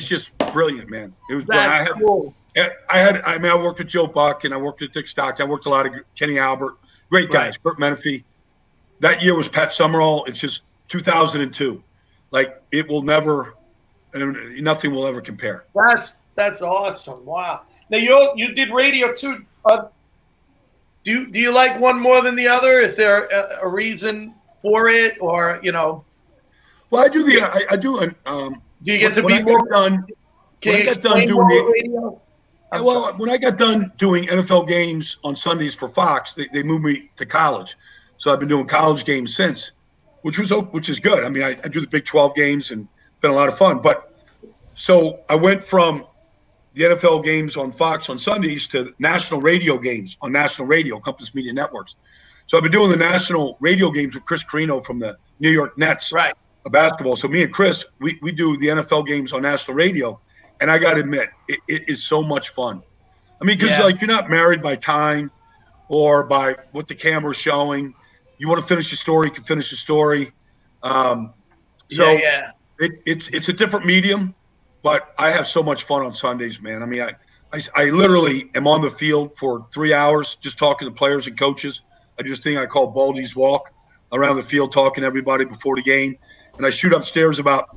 just brilliant, man. It was brilliant. Cool. I worked with Joe Buck and I worked with Dick Stockton. I worked a lot of Kenny Albert. Great guys. Kurt Menefee. That year was Pat Summerall. It's just 2002. Like, it will never, nothing will ever compare. That's awesome. Wow. Now you did radio too. Do you like one more than the other? Is there a reason for it, or Well, I do I do. Do you get to when be I more? got done? Can when you I got done explain doing more radio? when I got done doing NFL games on Sundays for Fox, they moved me to college. So I've been doing college games since, which is good. I mean, I do the Big 12 games and it's been a lot of fun. But so I went from the NFL games on Fox on Sundays to national radio games on national radio, Compass Media Networks. So I've been doing the national radio games with Chris Carino from the New York Nets, Right. of basketball. So me and Chris, we do the NFL games on national radio. And I got to admit, it is so much fun. I mean, because you're not married by time or by what the camera's showing. You want to finish a story, you can finish a story. It's a different medium, but I have so much fun on Sundays, man. I mean, I literally am on the field for 3 hours just talking to players and coaches. I do this thing I call Baldy's Walk around the field, talking to everybody before the game. And I shoot upstairs about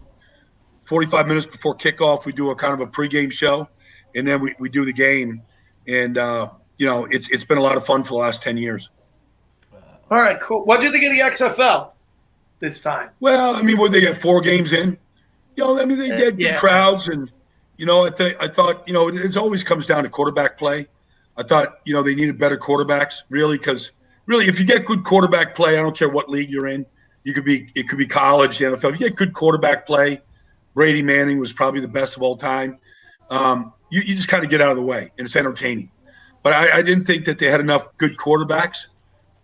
45 minutes before kickoff. We do a kind of a pregame show, and then we do the game. And, it's been a lot of fun for the last 10 years. All right, cool. What do you think of the XFL this time? Well, I mean, would they get 4 games in? They get good crowds, and I thought it always comes down to quarterback play. I thought, they needed better quarterbacks, really, because really, if you get good quarterback play, I don't care what league you're in. It could be college, the NFL. If you get good quarterback play, Brady Manning was probably the best of all time. You just kind of get out of the way, and it's entertaining. But I didn't think that they had enough good quarterbacks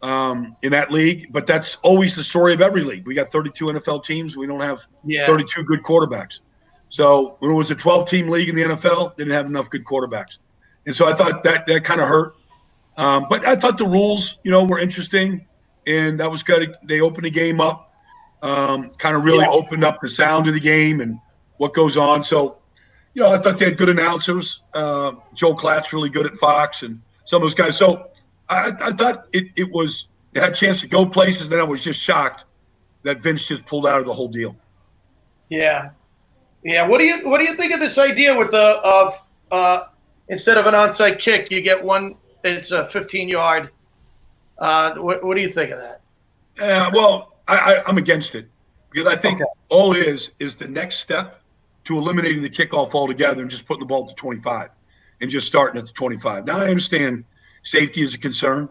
in that league. But that's always the story of every league. We got 32 NFL teams. We don't have 32 good quarterbacks. So when it was a 12-team league in the NFL, didn't have enough good quarterbacks. And so I thought that kind of hurt. But I thought the rules, were interesting, and that was good. They opened the game up, kind of really opened up the sound of the game and what goes on. So, I thought they had good announcers. Joe Klatt's really good at Fox and some of those guys. So I thought it had a chance to go places, and then I was just shocked that Vince just pulled out of the whole deal. Yeah. Yeah. What do you think of this idea with instead of an onside kick, you get one, it's a 15-yard. What do you think of that? Well, I'm against it because I think all it is the next step to eliminating the kickoff altogether and just putting the ball at the 25 and just starting at the 25. Now, I understand safety is a concern.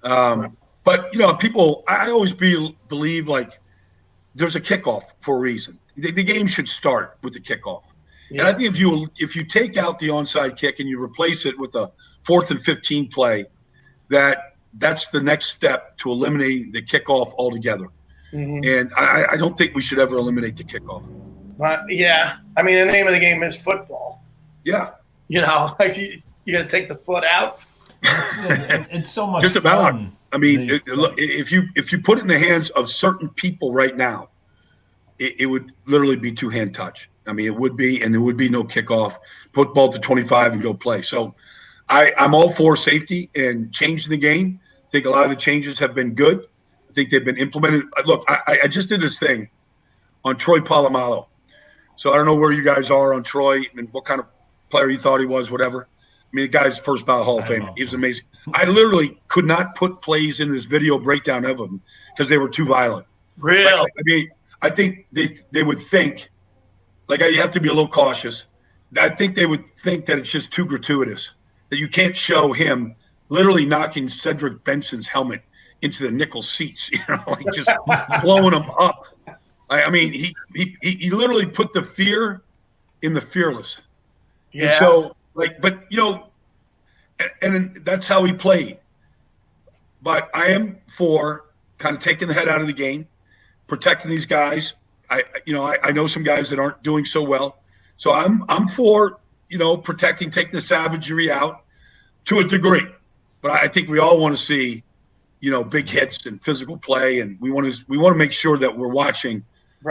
But, people, I always believe like there's a kickoff for a reason. The game should start with the kickoff. Yeah. And I think if you take out the onside kick and you replace it with a 4th and 15 play, that's the next step to eliminating the kickoff altogether. Mm-hmm. And I don't think we should ever eliminate the kickoff. Yeah. I mean, the name of the game is football. Yeah. You're going to take the foot out? It's so much just about fun. I mean, if you put it in the hands of certain people right now, it would literally be two-hand touch. I mean, it would be, and there would be no kickoff. Put the ball to 25 and go play. So I'm all for safety and changing the game. I think a lot of the changes have been good. I think they've been implemented. Look, I just did this thing on Troy Polamalu. So I don't know where you guys are on Troy and what kind of player you thought he was, whatever. I mean, the guy's first ballot Hall of Fame. He was amazing. I literally could not put plays in this video breakdown of him because they were too violent. Really? I mean, I think they would think, like, you have to be a little cautious. I think they would think that it's just too gratuitous, that you can't show him literally knocking Cedric Benson's helmet into the nickel seats, like just blowing him up. I mean, he literally put the fear in the fearless. Yeah. And so, and that's how he played. But I am for kind of taking the head out of the game, protecting these guys. I know some guys that aren't doing so well. So I'm for, protecting, taking the savagery out to a degree. But I think we all want to see, big hits and physical play, and we want to make sure that we're watching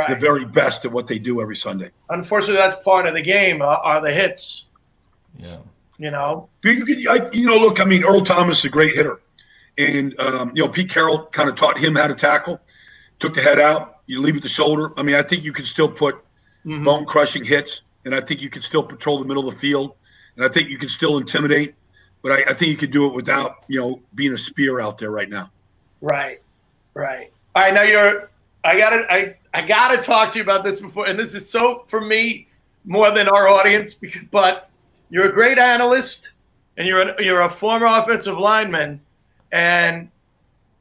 the very best at what they do every Sunday. Unfortunately, that's part of the game, are the hits. Yeah. Look, I mean, Earl Thomas is a great hitter. And, Pete Carroll kind of taught him how to tackle, took the head out, you leave it the shoulder. I mean, I think you can still put bone-crushing hits, and I think you can still patrol the middle of the field, and I think you can still intimidate. But I think you could do it without, being a spear out there right now. Right. All right, now I gotta talk to you about this before, and this is so for me more than our audience, but you're a great analyst, and you're a former offensive lineman, and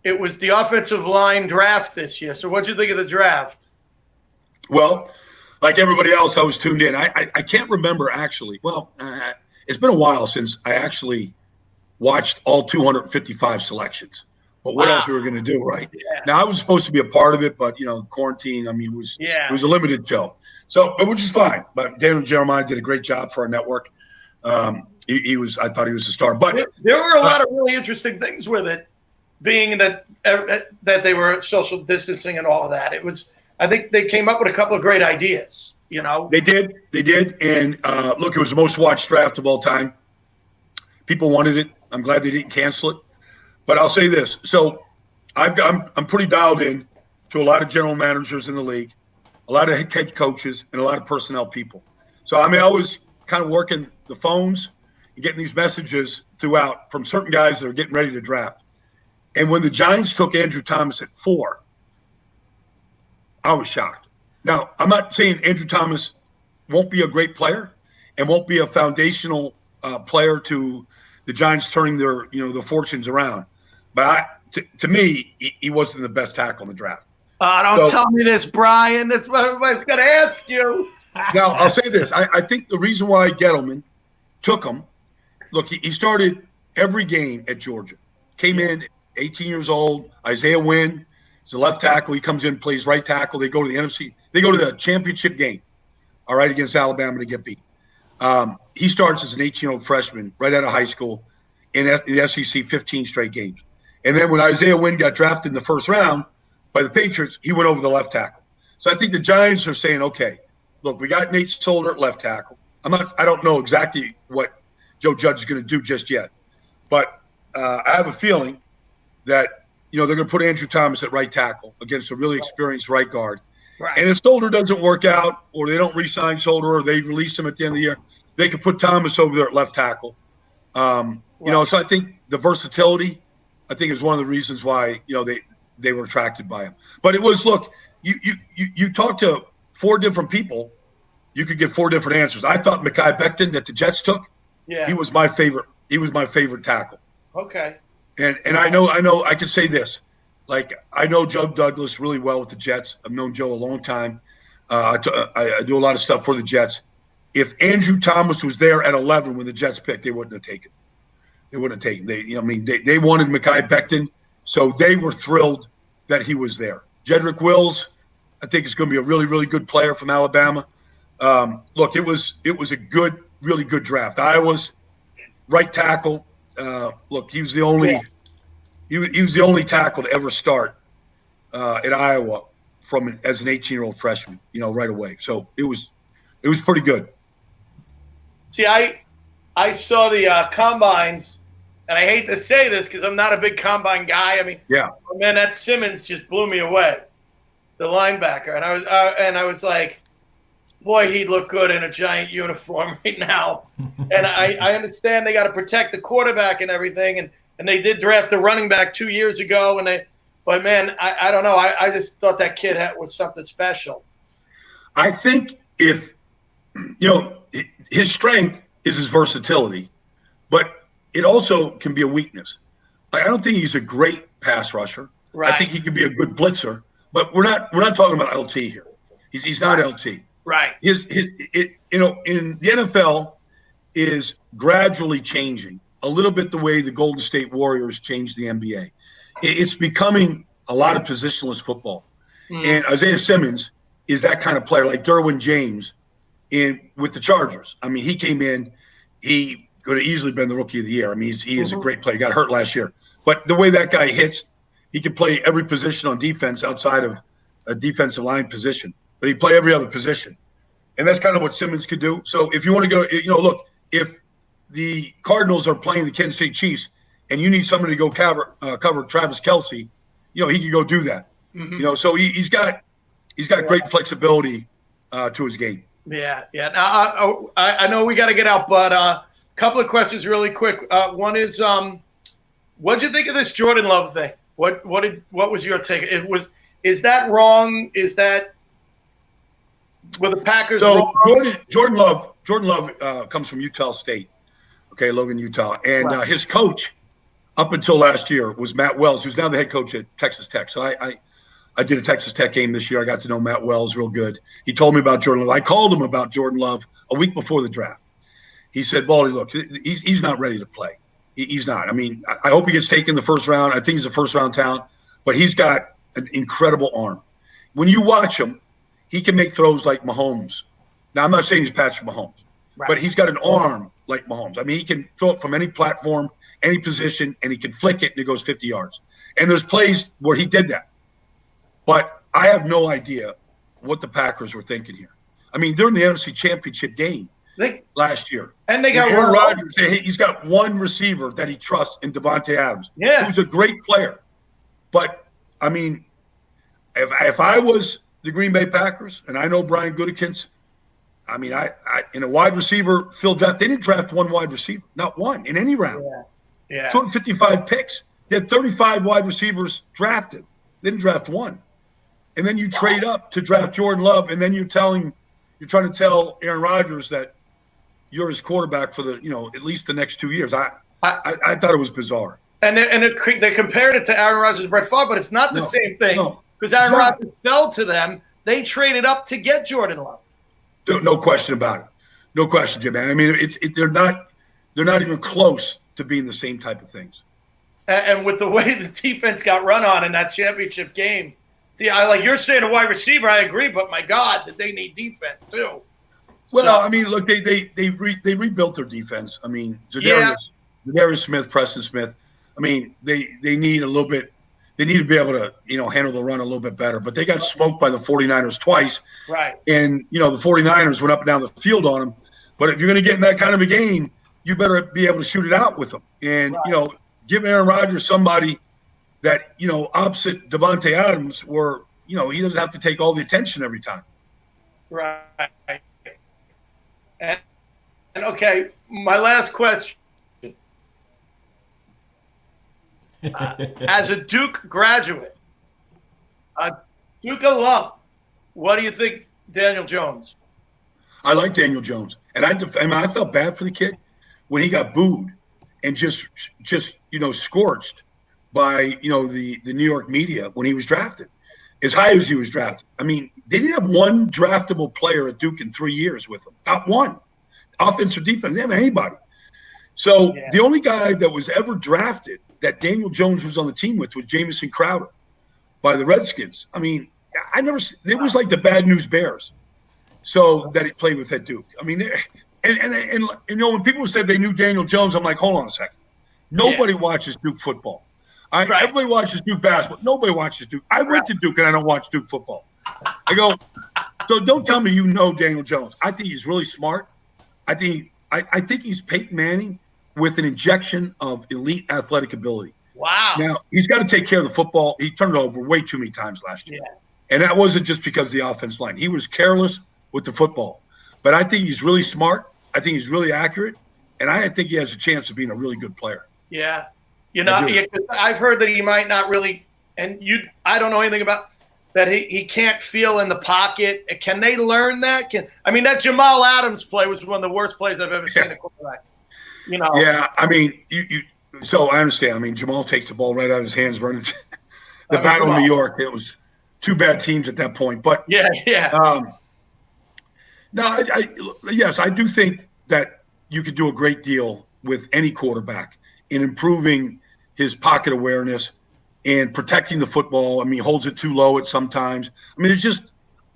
it was the offensive line draft this year. So what'd you think of the draft? Well, like everybody else, I was tuned in. I can't remember actually. Well, it's been a while since I actually watched all 255 selections. But what else we were going to do, right? Yeah. Now, I was supposed to be a part of it, but, quarantine, I mean, it was a limited show. So, which is fine. But Daniel Jeremiah did a great job for our network. I thought he was a star. But there were a lot of really interesting things with it, being that they were social distancing and all of that. I think they came up with a couple of great ideas, They did. And, look, it was the most watched draft of all time. People wanted it. I'm glad they didn't cancel it. But I'll say this. So I'm pretty dialed in to a lot of general managers in the league, a lot of head coaches, and a lot of personnel people. So, I was kind of working the phones and getting these messages throughout from certain guys that are getting ready to draft. And when the Giants took Andrew Thomas at 4, I was shocked. Now, I'm not saying Andrew Thomas won't be a great player and won't be a foundational player to the Giants turning their their fortunes around. But to me, he wasn't the best tackle in the draft. Don't tell me this, Brian. That's what I was going to ask you. Now, I'll say this. I think the reason why Gettleman took him, look, he started every game at Georgia. Came in 18 years old. Isaiah Wynn is a left tackle. He comes in, plays right tackle. They go to the NFC. They go to the championship game, all right, against Alabama to get beat. He starts as an 18-year-old freshman right out of high school in the SEC 15 straight games. And then when Isaiah Wynn got drafted in the first round by the Patriots, he went over the left tackle. So I think the Giants are saying, okay, look, we got Nate Solder at left tackle. I don't know exactly what Joe Judge is going to do just yet, but I have a feeling that they're going to put Andrew Thomas at right tackle against a really experienced right guard. Right. And if Solder doesn't work out, or they don't re-sign Solder, or they release him at the end of the year, they could put Thomas over there at left tackle. So I think the versatility, is one of the reasons why they were attracted by him. But it was, look, you talk to 4 different people, you could get 4 different answers. I thought Mekhi Becton that the Jets took, he was my favorite. He was my favorite tackle. Okay. And I know I can say this. Like, I know Joe Douglas really well with the Jets. I've known Joe a long time. I do a lot of stuff for the Jets. If Andrew Thomas was there at 11 when the Jets picked, they wouldn't have taken. They wouldn't have taken. They wanted Mekhi Becton, so they were thrilled that he was there. Jedrick Wills, I think, is going to be a really, really good player from Alabama. Look, it was a good, really good draft. Iowa's right tackle. Look, he was the only he was the only tackle to ever start at Iowa as an 18-year-old freshman. Right away. So it was pretty good. See, I saw the combines, and I hate to say this because I'm not a big combine guy. I mean, man, that Simmons just blew me away, the linebacker, and I was like, boy, he'd look good in a Giant uniform right now. And I understand they got to protect the quarterback and everything, and they did draft a running back 2 years ago, but man, I don't know. I just thought that kid was something special. I think if his strength is his versatility, but it also can be a weakness. I don't think he's a great pass rusher. Right. I think he could be a good blitzer, but we're not talking about LT here. He's not LT. Right. In the NFL is gradually changing a little bit the way the Golden State Warriors changed the NBA. It's becoming a lot of positionless football. And Isaiah Simmons is that kind of player, like Derwin James with the Chargers. I mean, he came in, he could have easily been the Rookie of the Year. I mean, he is a great player. He got hurt last year. But the way that guy hits, he can play every position on defense outside of a defensive line position. But he play every other position. And that's kind of what Simmons could do. So if you want to go, look, if the Cardinals are playing the Kansas City Chiefs and you need somebody to go cover Travis Kelce, he could go do that. So he's got great flexibility to his game. Yeah. Now, I know we got to get out, but a couple of questions really quick. One is, what'd you think of this Jordan Love thing? What was your take? Is that wrong? Is that were the Packers wrong? Jordan Love comes from Utah State, Logan, Utah, and his coach up until last year was Matt Wells, who's now the head coach at Texas Tech. So I did a Texas Tech game this year. I got to know Matt Wells real good. He told me about Jordan Love. I called him about Jordan Love a week before the draft. He said, Baldy, look, he's not ready to play. He's not. I mean, I hope he gets taken in the first round. I think he's a first-round talent, but he's got an incredible arm. When you watch him, he can make throws like Mahomes. Now, I'm not saying he's Patrick Mahomes, but he's got an arm like Mahomes. I mean, he can throw it from any platform, any position, and he can flick it, and it goes 50 yards. And there's plays where he did that. But I have no idea what the Packers were thinking here. I mean, they're in the NFC Championship game last year. And they got Aaron Rodgers. He's got one receiver that he trusts in Devontae Adams, who's a great player. But, I mean, if I was the Green Bay Packers, and I know Brian Gutekunst, I mean, I in a wide receiver field draft, they didn't draft one wide receiver, not one in any round. 255 picks. They had 35 wide receivers drafted. They didn't draft one. And then you trade up to draft Jordan Love, and then you're trying to tell Aaron Rodgers that you're his quarterback for at least the next 2 years. I thought it was bizarre. And they compared it to Aaron Rodgers and Brett Favre, but it's not the same thing because Aaron Rodgers fell to them. They traded up to get Jordan Love. No question about it. No question, Jim. I mean, they're not even close to being the same type of things. And with the way the defense got run on in that championship game, like you're saying a wide receiver, I agree, but my God, did they need defense too? Well, I mean, look, they rebuilt their defense. I mean, Zadarius Smith, Preston Smith. I mean, they need a little bit. They need to be able to, handle the run a little bit better. But they got smoked by the 49ers twice. Right. And, the 49ers went up and down the field on them. But if you're going to get in that kind of a game, you better be able to shoot it out with them. And, give Aaron Rodgers somebody that, opposite Devontae Adams where, he doesn't have to take all the attention every time. Right. And okay, my last question. As a Duke graduate, a Duke alum, what do you think, Daniel Jones? I like Daniel Jones, and I felt bad for the kid when he got booed and just scorched by the New York media when he was drafted, as high as he was drafted. I mean, they didn't have one draftable player at Duke in 3 years with them, not one, offense or defense. They didn't have anybody. So the only guy that was ever drafted that Daniel Jones was on the team with was Jamison Crowder by the Redskins. I mean, it was like the Bad News Bears. So that he played with at Duke. I mean, and when people said they knew Daniel Jones, I'm like, hold on a second. Nobody watches Duke football. Everybody watches Duke basketball. Nobody watches Duke. I went to Duke and I don't watch Duke football. I go, so don't tell me you know Daniel Jones. I think he's really smart. I think he's Peyton Manning with an injection of elite athletic ability. Wow. Now, he's got to take care of the football. He turned it over way too many times last year. And that wasn't just because of the offensive line. He was careless with the football. But I think he's really smart. I think he's really accurate. And I think he has a chance of being a really good player. Yeah. I've heard that he might not really – and I don't know anything about that he can't feel in the pocket. Can they learn that? That Jamal Adams play was one of the worst plays I've ever seen a quarterback. Yeah, I mean, so I understand. I mean, Jamal takes the ball right out of his hands running. The Battle of New York, it was two bad teams at that point. But yes, I do think that you could do a great deal with any quarterback in improving his pocket awareness and protecting the football. I mean, he holds it too low at sometimes. I mean, there's just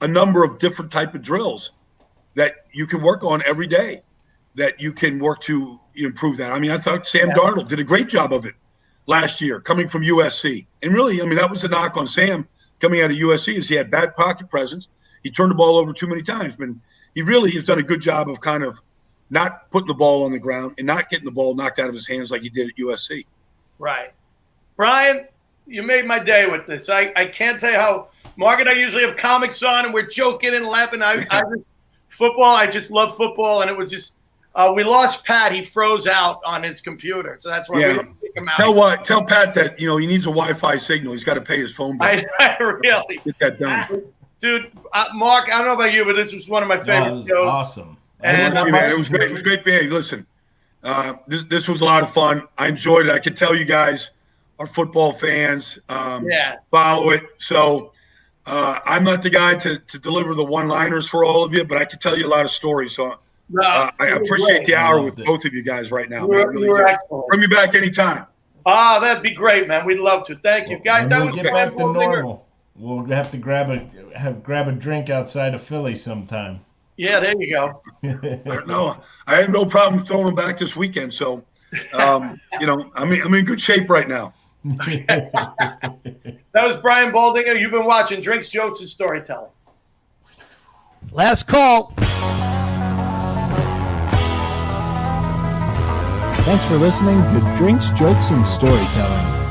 a number of different type of drills that you can work on every day that you can work to improve that. I mean, I thought Sam Darnold did a great job of it last year coming from USC. And really, I mean, that was a knock on Sam coming out of USC is he had bad pocket presence. He turned the ball over too many times. But he really has done a good job of kind of not putting the ball on the ground and not getting the ball knocked out of his hands like he did at USC. Right. Brian, you made my day with this. I can't tell you how – Mark and I usually have comics on and we're joking and laughing. Football, I just love football, and it was just we lost Pat. He froze out on his computer, so that's why we didn't kick him out. Tell Pat that he needs a Wi-Fi signal. He's got to pay his phone bill. I really get that done, dude. Mark, I don't know about you, but this was one of my favorite shows. Awesome. And it was great. It was great being. Listen, this was a lot of fun. I enjoyed it. I could tell you guys are football fans. Follow it. So I'm not the guy to deliver the one-liners for all of you, but I can tell you a lot of stories. So I appreciate the hour with both of you guys right now. Bring me back anytime. That'd be great, man. We'd love to. Thank you, guys. We'll get back to normal. We'll have to grab a drink outside of Philly sometime. Yeah, there you go. No, I have no problem throwing them back this weekend. So, I'm in good shape right now. That was Brian Baldinger. You've been watching Drinks, Jokes, and Storytelling. Last call. Thanks for listening to Drinks, Jokes, and Storytelling.